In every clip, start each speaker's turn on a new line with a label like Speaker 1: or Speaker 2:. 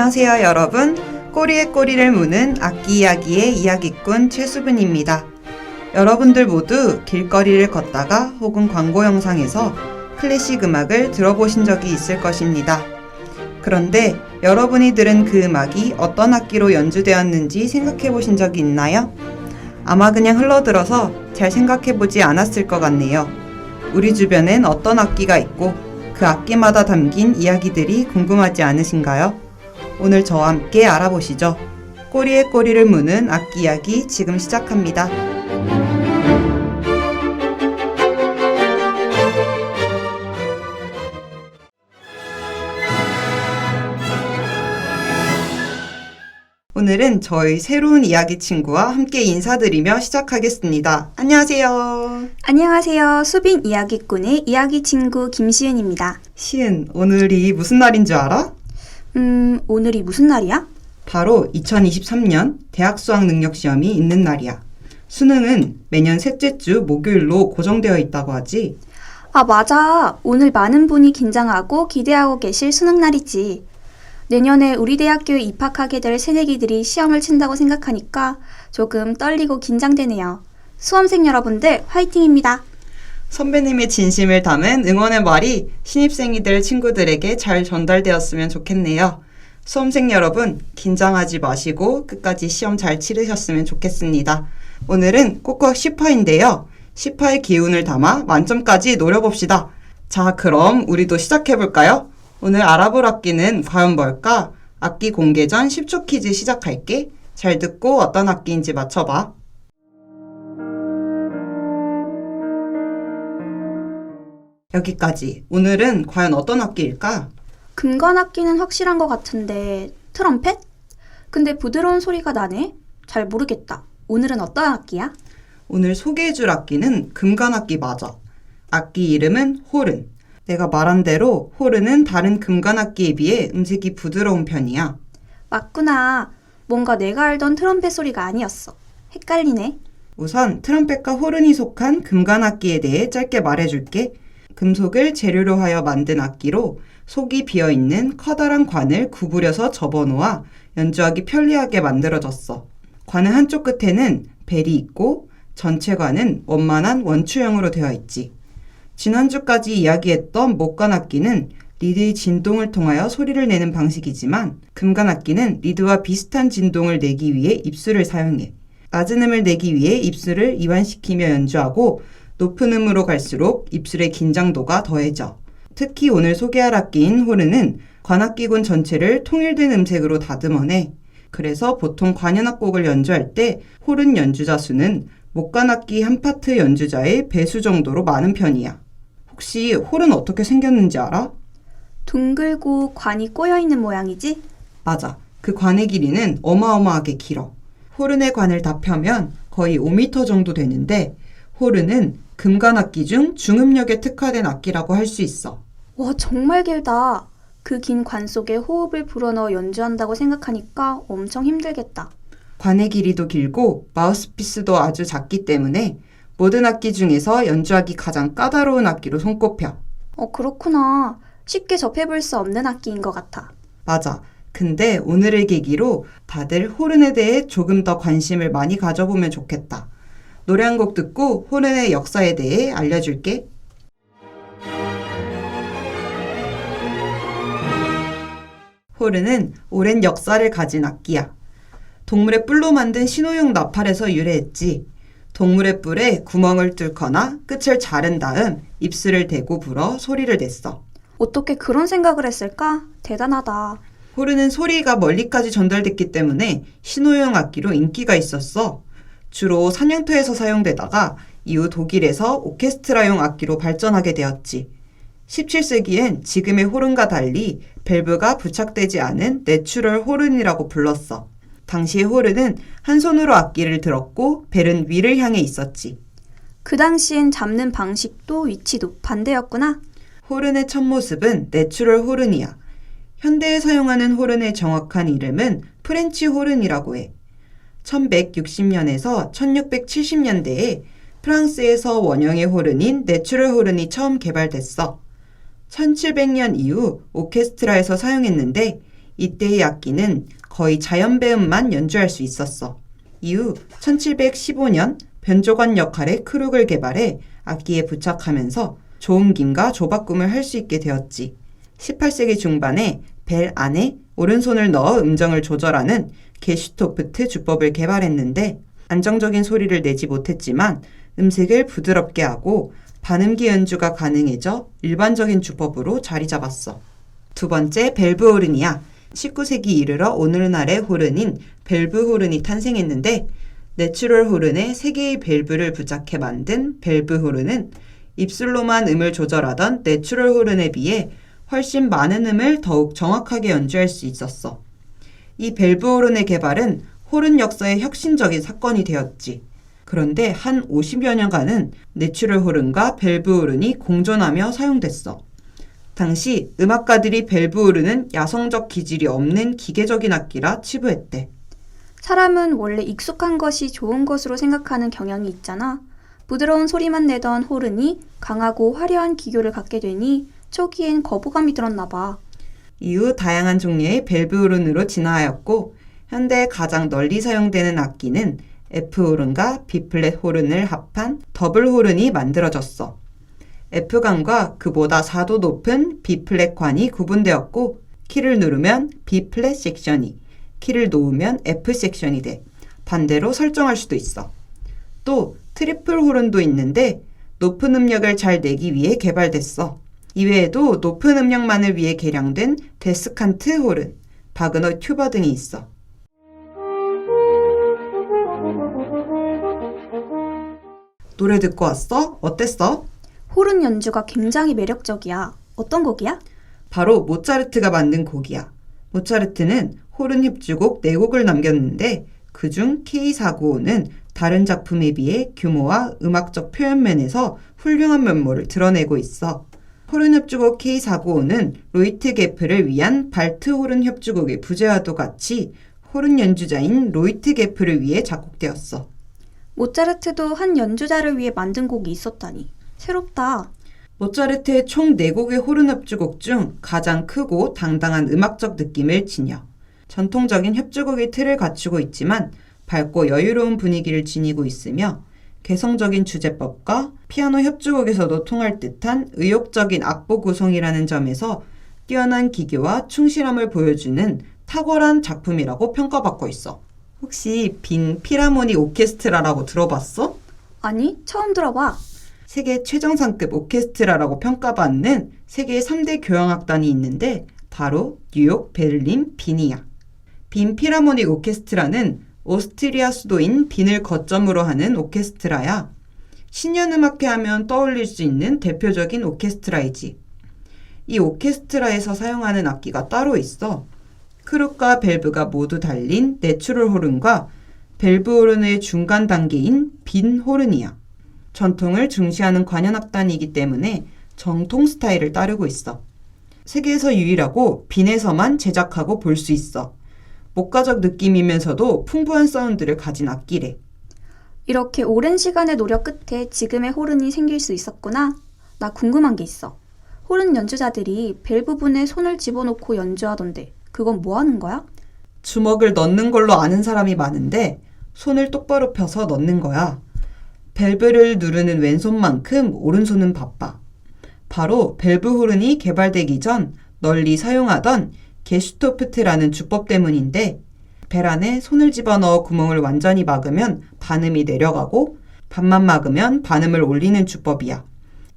Speaker 1: 안녕하세요 여러분. 꼬리에 꼬리를 무는 악기 이야기의 이야기꾼 최수빈입니다. 여러분들 모두 길거리를 걷다가 혹은 광고 영상에서 클래식 음악을 들어보신 적이 있을 것입니다. 그런데 여러분이 들은 그 음악이 어떤 악기로 연주되었는지 생각해 보신 적이 있나요? 아마 그냥 흘러들어서 잘 생각해 보지 않았을 것 같네요. 우리 주변엔 어떤 악기가 있고 그 악기마다 담긴 이야기들이 궁금하지 않으신가요? 오늘 저와 함께 알아보시죠. 꼬리에 꼬리를 무는 악기 이야기 지금 시작합니다. 오늘은 저희 새로운 이야기 친구와 함께 인사드리며 시작하겠습니다. 안녕하세요.
Speaker 2: 안녕하세요. 수빈 이야기꾼의 이야기 친구 김시은입니다.
Speaker 1: 시은, 오늘이 무슨 날인 줄 알아?
Speaker 2: 오늘이 무슨 날이야?
Speaker 1: 바로 2023년 대학 수학 능력 시험이 있는 날이야. 수능은 매년 셋째 주 목요일로 고정되어 있다고 하지?
Speaker 2: 아, 맞아. 오늘 많은 분이 긴장하고 기대하고 계실 수능 날이지. 내년에 우리 대학교에 입학하게 될 새내기들이 시험을 친다고 생각하니까 조금 떨리고 긴장되네요. 수험생 여러분들 화이팅입니다.
Speaker 1: 선배님의 진심을 담은 응원의 말이 신입생이들 친구들에게 잘 전달되었으면 좋겠네요. 수험생 여러분, 긴장하지 마시고 끝까지 시험 잘 치르셨으면 좋겠습니다. 오늘은 꼭꼭 10화인데요. 10화의 기운을 담아 만점까지 노려봅시다. 자, 그럼 우리도 시작해볼까요? 오늘 알아볼 악기는 과연 뭘까? 악기 공개 전 10초 퀴즈 시작할게. 잘 듣고 어떤 악기인지 맞춰봐. 여기까지. 오늘은 과연 어떤 악기일까?
Speaker 2: 금관 악기는 확실한 것 같은데 트럼펫? 근데 부드러운 소리가 나네? 잘 모르겠다. 오늘은 어떤 악기야?
Speaker 1: 오늘 소개해줄 악기는 금관 악기 맞아. 악기 이름은 호른. 내가 말한 대로 호른은 다른 금관 악기에 비해 음색이 부드러운 편이야.
Speaker 2: 맞구나. 뭔가 내가 알던 트럼펫 소리가 아니었어. 헷갈리네.
Speaker 1: 우선 트럼펫과 호른이 속한 금관 악기에 대해 짧게 말해줄게. 금속을 재료로 하여 만든 악기로 속이 비어있는 커다란 관을 구부려서 접어놓아 연주하기 편리하게 만들어졌어. 관의 한쪽 끝에는 벨이 있고 전체 관은 원만한 원추형으로 되어 있지. 지난주까지 이야기했던 목관 악기는 리드의 진동을 통하여 소리를 내는 방식이지만 금관 악기는 리드와 비슷한 진동을 내기 위해 입술을 사용해. 낮은 음을 내기 위해 입술을 이완시키며 연주하고 높은 음으로 갈수록 입술의 긴장도가 더해져. 특히 오늘 소개할 악기인 호른은 관악기군 전체를 통일된 음색으로 다듬어내. 그래서 보통 관현악곡을 연주할 때 호른 연주자 수는 목관악기 한 파트 연주자의 배수 정도로 많은 편이야. 혹시 홀은 어떻게 생겼는지 알아?
Speaker 2: 둥글고 관이 꼬여있는 모양이지?
Speaker 1: 맞아. 그 관의 길이는 어마어마하게 길어. 호른의 관을 다 펴면 거의 5m 정도 되는데 호른은 금관악기 중 중음역에 특화된 악기라고 할 수 있어.
Speaker 2: 와, 정말 길다. 그 긴 관 속에 호흡을 불어넣어 연주한다고 생각하니까 엄청 힘들겠다.
Speaker 1: 관의 길이도 길고 마우스피스도 아주 작기 때문에 모든 악기 중에서 연주하기 가장 까다로운 악기로 손꼽혀.
Speaker 2: 그렇구나. 쉽게 접해볼 수 없는 악기인 것 같아.
Speaker 1: 맞아. 근데 오늘을 계기로 다들 호른에 대해 조금 더 관심을 많이 가져보면 좋겠다. 노래 한 곡 듣고 호른의 역사에 대해 알려줄게. 호른은 오랜 역사를 가진 악기야. 동물의 뿔로 만든 신호용 나팔에서 유래했지. 동물의 뿔에 구멍을 뚫거나 끝을 자른 다음 입술을 대고 불어 소리를 냈어.
Speaker 2: 어떻게 그런 생각을 했을까? 대단하다.
Speaker 1: 호른은 소리가 멀리까지 전달됐기 때문에 신호용 악기로 인기가 있었어. 주로 사냥터에서 사용되다가 이후 독일에서 오케스트라용 악기로 발전하게 되었지. 17세기엔 지금의 호른과 달리 밸브가 부착되지 않은 내추럴 호른이라고 불렀어. 당시의 호른은 한 손으로 악기를 들었고 벨은 위를 향해 있었지.
Speaker 2: 그 당시엔 잡는 방식도 위치도 반대였구나.
Speaker 1: 호른의 첫 모습은 내추럴 호른이야. 현대에 사용하는 호른의 정확한 이름은 프렌치 호른이라고 해. 1160년에서 1670년대에 프랑스에서 원형의 호른인 내추럴 호른이 처음 개발됐어. 1700년 이후 오케스트라에서 사용했는데 이때의 악기는 거의 자연배음만 연주할 수 있었어. 이후 1715년 변조관 역할의 크룩을 개발해 악기에 부착하면서 조음김과 조바꿈을 할 수 있게 되었지. 18세기 중반에 벨 안에 오른손을 넣어 음정을 조절하는 게슈토프트 주법을 개발했는데 안정적인 소리를 내지 못했지만 음색을 부드럽게 하고 반음기 연주가 가능해져 일반적인 주법으로 자리 잡았어. 두 번째, 밸브 호른이야. 19세기 이르러 오늘날의 호른인 밸브 호른이 탄생했는데 내추럴 호른에 3개의 밸브를 부착해 만든 밸브 호른은 입술로만 음을 조절하던 내추럴 호른에 비해 훨씬 많은 음을 더욱 정확하게 연주할 수 있었어. 이 밸브 호른의 개발은 호른 역사의 혁신적인 사건이 되었지. 그런데 한 50여 년간은 내추럴 호른과 밸브 호른이 공존하며 사용됐어. 당시 음악가들이 밸브 호른은 야성적 기질이 없는 기계적인 악기라 치부했대.
Speaker 2: 사람은 원래 익숙한 것이 좋은 것으로 생각하는 경향이 있잖아. 부드러운 소리만 내던 호른이 강하고 화려한 기교를 갖게 되니 초기엔 거부감이 들었나 봐.
Speaker 1: 이후 다양한 종류의 밸브 호른으로 진화하였고 현대 가장 널리 사용되는 악기는 F 호른과 B 플랫 호른을 합한 더블 호른이 만들어졌어. F관과 그보다 4도 높은 B 플랫 관이 구분되었고 키를 누르면 B 플랫 섹션이, 키를 놓으면 F 섹션이 돼. 반대로 설정할 수도 있어. 또 트리플 호른도 있는데 높은 음역을 잘 내기 위해 개발됐어. 이외에도 높은 음역만을 위해 개량된 데스칸트 호른, 바그너 튜버 등이 있어. 노래 듣고 왔어? 어땠어?
Speaker 2: 호른 연주가 굉장히 매력적이야. 어떤 곡이야?
Speaker 1: 바로 모차르트가 만든 곡이야. 모차르트는 호른 협주곡 4곡을 남겼는데 그중 K495는 다른 작품에 비해 규모와 음악적 표현 면에서 훌륭한 면모를 드러내고 있어. 호른 협주곡 K495는 로이트 게프를 위한 발트 호른 협주곡의 부재와도 같이 호른 연주자인 로이트 게프를 위해 작곡되었어.
Speaker 2: 모차르트도 한 연주자를 위해 만든 곡이 있었다니. 새롭다.
Speaker 1: 모차르트의 총 4곡의 호른 협주곡 중 가장 크고 당당한 음악적 느낌을 지녀. 전통적인 협주곡의 틀을 갖추고 있지만 밝고 여유로운 분위기를 지니고 있으며 개성적인 주제법과 피아노 협주곡에서도 통할 듯한 의욕적인 악보 구성이라는 점에서 뛰어난 기교와 충실함을 보여주는 탁월한 작품이라고 평가받고 있어. 혹시 빈 필하모닉 오케스트라라고 들어봤어?
Speaker 2: 아니, 처음 들어봐.
Speaker 1: 세계 최정상급 오케스트라라고 평가받는 세계 3대 교향악단이 있는데 바로 뉴욕, 베를린, 빈이야. 빈 필하모닉 오케스트라는 오스트리아 수도인 빈을 거점으로 하는 오케스트라야. 신년음악회 하면 떠올릴 수 있는 대표적인 오케스트라이지. 이 오케스트라에서 사용하는 악기가 따로 있어. 크룩과 밸브가 모두 달린 내추럴 호른과 밸브 호른의 중간 단계인 빈 호른이야. 전통을 중시하는 관현악단이기 때문에 정통 스타일을 따르고 있어. 세계에서 유일하고 빈에서만 제작하고 볼 수 있어. 목가적 느낌이면서도 풍부한 사운드를 가진 악기래.
Speaker 2: 이렇게 오랜 시간의 노력 끝에 지금의 호른이 생길 수 있었구나. 나 궁금한 게 있어. 호른 연주자들이 벨 부분에 손을 집어넣고 연주하던데 그건 뭐 하는 거야?
Speaker 1: 주먹을 넣는 걸로 아는 사람이 많은데 손을 똑바로 펴서 넣는 거야. 밸브를 누르는 왼손만큼 오른손은 바빠. 바로 밸브 호른이 개발되기 전 널리 사용하던 게슈토프트라는 주법 때문인데 벨 안에 손을 집어넣어 구멍을 완전히 막으면 반음이 내려가고 반만 막으면 반음을 올리는 주법이야.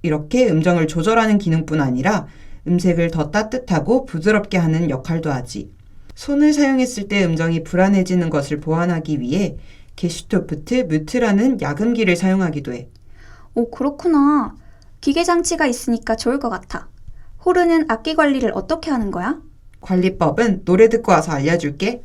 Speaker 1: 이렇게 음정을 조절하는 기능뿐 아니라 음색을 더 따뜻하고 부드럽게 하는 역할도 하지. 손을 사용했을 때 음정이 불안해지는 것을 보완하기 위해 게슈토프트 뮤트라는 야금기를 사용하기도 해.
Speaker 2: 오, 그렇구나. 기계 장치가 있으니까 좋을 것 같아. 호른은 악기 관리를 어떻게 하는 거야?
Speaker 1: 관리법은 노래 듣고 와서 알려줄게.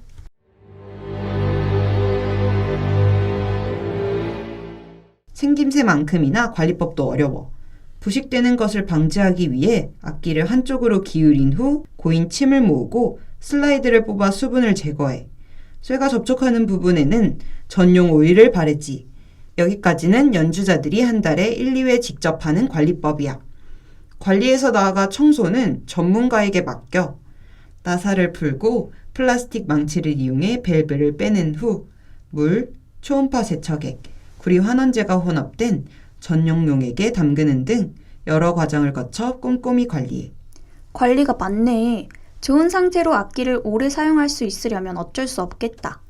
Speaker 1: 생김새만큼이나 관리법도 어려워. 부식되는 것을 방지하기 위해 악기를 한쪽으로 기울인 후 고인 침을 모으고 슬라이드를 뽑아 수분을 제거해. 쇠가 접촉하는 부분에는 전용 오일을 바르지. 여기까지는 연주자들이 한 달에 1, 2회 직접 하는 관리법이야. 관리에서 나아가 청소는 전문가에게 맡겨. 나사를 풀고 플라스틱 망치를 이용해 밸브를 빼낸 후 물, 초음파 세척액, 구리 환원제가 혼합된 전용용액에 담그는 등 여러 과정을 거쳐 꼼꼼히 관리해.
Speaker 2: 관리가 많네. 좋은 상태로 악기를 오래 사용할 수 있으려면 어쩔 수 없겠다.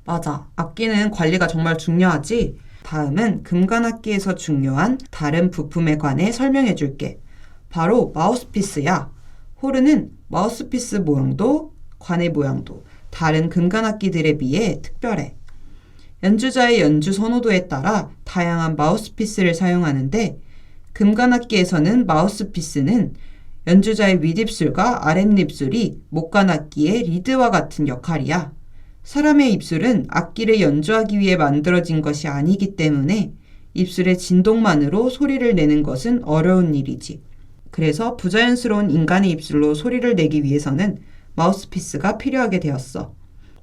Speaker 1: 맞아. 악기는 관리가 정말 중요하지. 다음은 금관악기에서 중요한 다른 부품에 관해 설명해 줄게. 바로 마우스피스야. 호른은 마우스피스 모양도 관의 모양도 다른 금관악기들에 비해 특별해. 연주자의 연주 선호도에 따라 다양한 마우스피스를 사용하는데 금관악기에서는 마우스피스는 연주자의 윗입술과 아랫입술이 목관악기의 리드와 같은 역할이야. 사람의 입술은 악기를 연주하기 위해 만들어진 것이 아니기 때문에 입술의 진동만으로 소리를 내는 것은 어려운 일이지. 그래서 부자연스러운 인간의 입술로 소리를 내기 위해서는 마우스피스가 필요하게 되었어.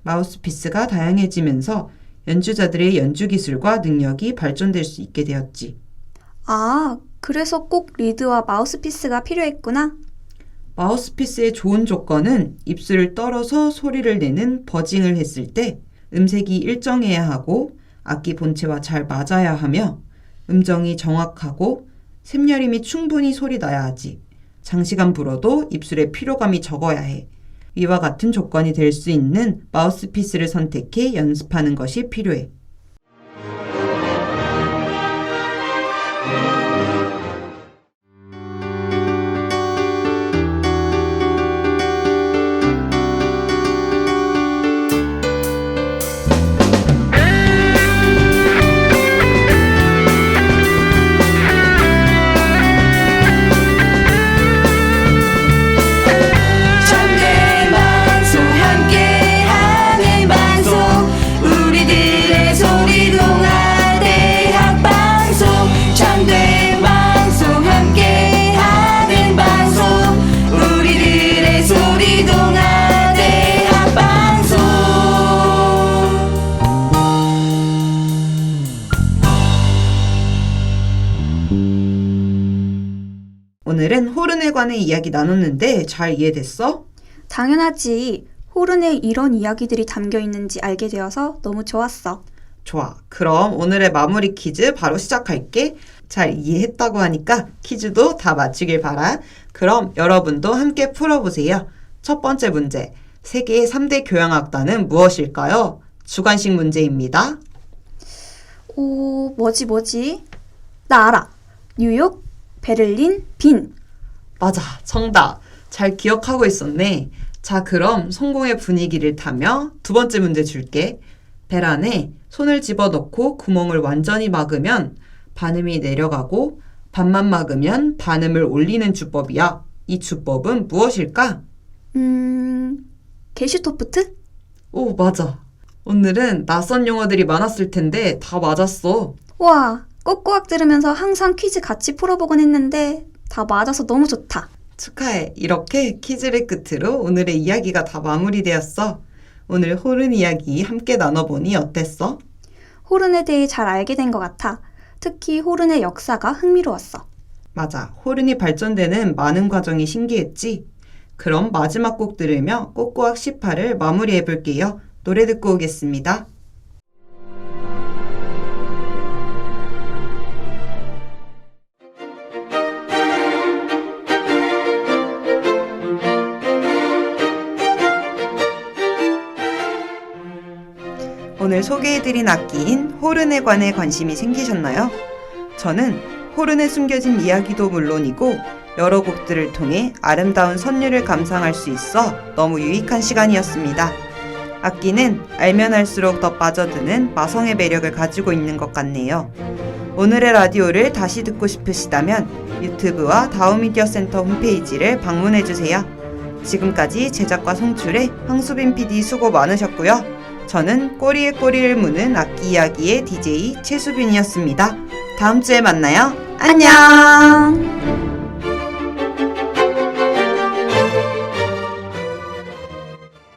Speaker 1: 마우스피스가 다양해지면서 연주자들의 연주 기술과 능력이 발전될 수 있게 되었지.
Speaker 2: 아, 그래서 꼭 리드와 마우스피스가 필요했구나.
Speaker 1: 마우스피스의 좋은 조건은 입술을 떨어서 소리를 내는 버징을 했을 때 음색이 일정해야 하고 악기 본체와 잘 맞아야 하며 음정이 정확하고 샘여림이 충분히 소리 나야 하지. 장시간 불어도 입술에 피로감이 적어야 해. 위와 같은 조건이 될 수 있는 마우스피스를 선택해 연습하는 것이 필요해. 오늘은 호른에 관해 이야기 나눴는데 잘 이해됐어?
Speaker 2: 당연하지. 호른에 이런 이야기들이 담겨 있는지 알게 되어서 너무 좋았어.
Speaker 1: 좋아. 그럼 오늘의 마무리 퀴즈 바로 시작할게. 잘 이해했다고 하니까 퀴즈도 다 맞추길 바라. 그럼 여러분도 함께 풀어보세요. 첫 번째 문제. 세계의 3대 교향악단은 무엇일까요? 주관식 문제입니다.
Speaker 2: 오, 뭐지? 나 알아. 뉴욕, 베를린, 빈.
Speaker 1: 맞아. 정답. 잘 기억하고 있었네. 자, 그럼 성공의 분위기를 타며 두 번째 문제 줄게. 벨 안에 손을 집어넣고 구멍을 완전히 막으면 반음이 내려가고 반만 막으면 반음을 올리는 주법이야. 이 주법은 무엇일까?
Speaker 2: 게슈토프트?
Speaker 1: 오, 맞아. 오늘은 낯선 용어들이 많았을 텐데 다 맞았어.
Speaker 2: 와, 꼬꼬악 들으면서 항상 퀴즈 같이 풀어보곤 했는데 다 맞아서 너무 좋다.
Speaker 1: 축하해. 이렇게 퀴즈를 끝으로 오늘의 이야기가 다 마무리되었어. 오늘 호른 이야기 함께 나눠보니 어땠어?
Speaker 2: 호른에 대해 잘 알게 된 것 같아. 특히 호른의 역사가 흥미로웠어.
Speaker 1: 맞아. 호른이 발전되는 많은 과정이 신기했지? 그럼 마지막 곡 들으며 꼬꼬악 18을 마무리해볼게요. 노래 듣고 오겠습니다. 오늘 소개해드린 악기인 호른에 관해 관심이 생기셨나요? 저는 호른에 숨겨진 이야기도 물론이고 여러 곡들을 통해 아름다운 선율을 감상할 수 있어 너무 유익한 시간이었습니다. 악기는 알면 알수록 더 빠져드는 마성의 매력을 가지고 있는 것 같네요. 오늘의 라디오를 다시 듣고 싶으시다면 유튜브와 다우미디어 센터 홈페이지를 방문해주세요. 지금까지 제작과 송출에 황수빈 PD 수고 많으셨고요. 저는 꼬리에 꼬리를 무는 악기 이야기의 DJ 최수빈이었습니다. 다음 주에 만나요. 안녕!